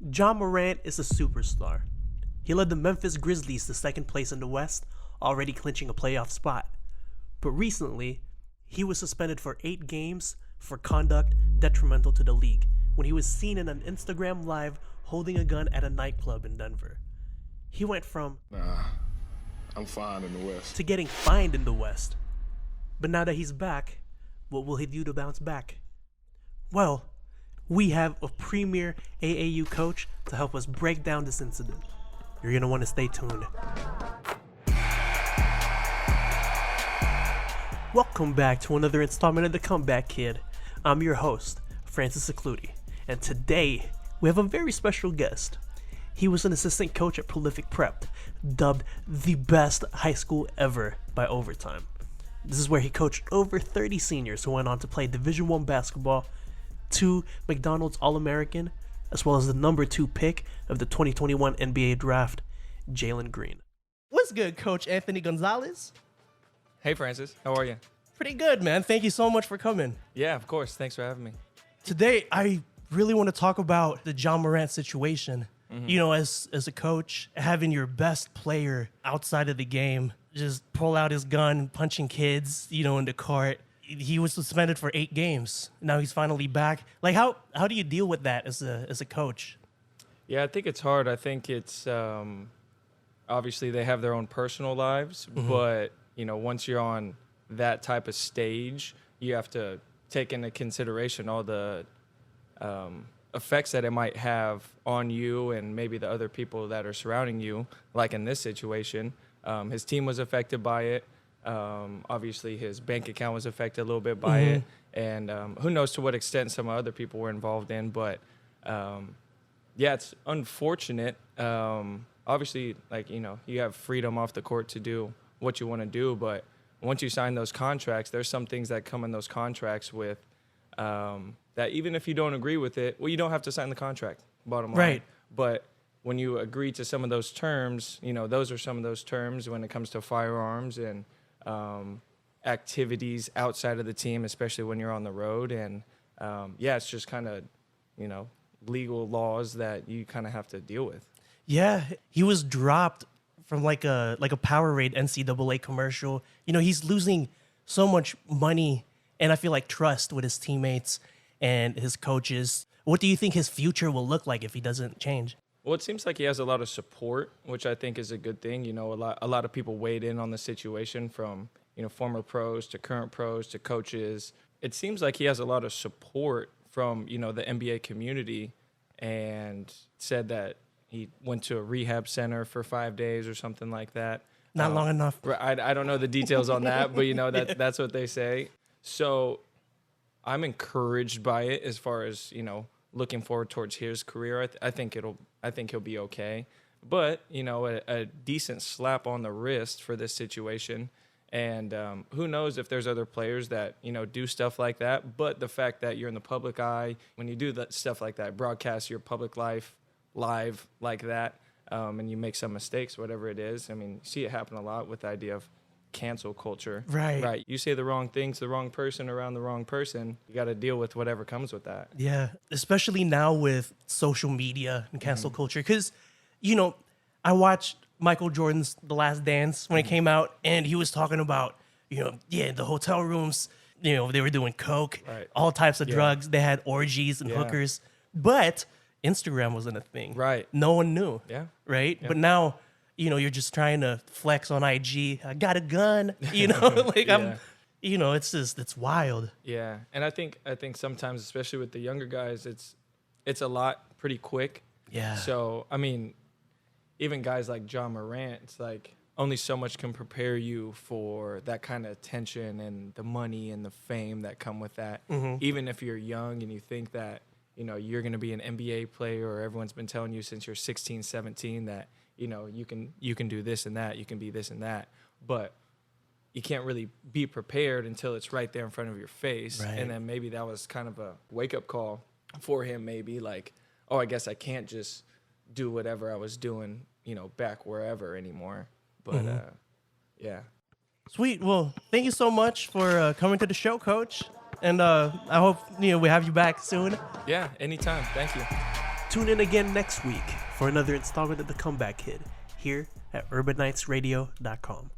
Ja Morant is a superstar. He led the Memphis Grizzlies to second place in the West, already clinching a playoff spot. But recently, he was suspended for 8 games for conduct detrimental to the league when he was seen in an Instagram live holding a gun at a nightclub in Denver. He went from Nah, I'm fine in the West. to getting fined in the West. But now that he's back, what will he do to bounce back? Well, we have a premier AAU coach to help us break down this incident. You're going to want to stay tuned. Welcome back to another installment of The Comeback Kid. I'm your host, Francis Sacluti, and today we have a very special guest. He was an assistant coach at Prolific Prep, dubbed the best high school ever by Overtime. This is where he coached over 30 seniors who went on to play Division I basketball, 2 McDonald's All-American, as well as the number 2 pick of the 2021 NBA Draft, Jalen Green. What's good, Coach Anthony Gonzales? Hey, Francis. How are you? Pretty good, man. Thank you so much for coming. Yeah, of course. Thanks for having me. Today, I really want to talk about the Ja Morant situation. You know, as a coach, having your best player outside of the game just pull out his gun, punching kids, in the court. He was suspended for 8 games. Now he's finally back. Like, how do you deal with that as a coach? Yeah, I think it's hard. I think it's obviously they have their own personal lives, but once you're on that type of stage, you have to take into consideration all the effects that it might have on you and maybe the other people that are surrounding you. Like in this situation, his team was affected by it. Obviously, his bank account was affected a little bit by it, and who knows to what extent some other people were involved in. But yeah, it's unfortunate. Obviously, you have freedom off the court to do what you want to do, but once you sign those contracts, there's some things that come in those contracts with that even if you don't agree with it, well, you don't have to sign the contract, bottom line. Right. But when you agree to some of those terms, those are some of those terms when it comes to firearms and activities outside of the team, especially when you're on the road. And yeah, it's just kind of, legal laws that you kind of have to deal with. Yeah, he was dropped from like a Powerade NCAA commercial. He's losing so much money and I feel like trust with his teammates and his coaches. What do you think his future will look like if he doesn't change? Well, it seems like he has a lot of support, which I think is a good thing. A lot of people weighed in on the situation, from former pros to current pros to coaches. It seems like he has a lot of support from the NBA community, and said that he went to a rehab center for 5 days or something like that. Not long enough. I don't know the details on that, but that's what they say. So I'm encouraged by it as far as looking forward towards his career. I think he'll be okay. But a decent slap on the wrist for this situation. And who knows if there's other players that do stuff like that. But the fact that you're in the public eye, when you do that stuff like that, broadcast your public life live like that, and you make some mistakes, whatever it is. I mean, you see it happen a lot with the idea of cancel culture. Right. You say the wrong thing to the wrong person around the wrong person, you got to deal with whatever comes with that. Yeah, especially now with social media and cancel culture. Because, I watched Michael Jordan's The Last Dance when it came out, and he was talking about, the hotel rooms, they were doing coke, all types of drugs. They had orgies and hookers. But Instagram wasn't a thing. Right. No one knew. Yeah. Right? Yeah. But now, you're just trying to flex on IG. I got a gun, it's wild. Yeah. And I think sometimes, especially with the younger guys, it's a lot pretty quick. Yeah. So, I mean, even guys like Ja Morant, it's like only so much can prepare you for that kind of attention and the money and the fame that come with that. Even if you're young and you think that, you're going to be an NBA player, or everyone's been telling you since you're 16, 17 that, you can do this and that, you can be this and that. But you can't really be prepared until it's right there in front of your face. Right. And then maybe that was kind of a wake-up call for him, maybe like, oh, I guess I can't just do whatever I was doing, back wherever anymore. But, yeah. Sweet. Well, thank you so much for coming to the show, Coach. And I hope we have you back soon. Yeah, anytime. Thank you. Tune in again next week for another installment of The Comeback Kid here at UrbanNightsRadio.com.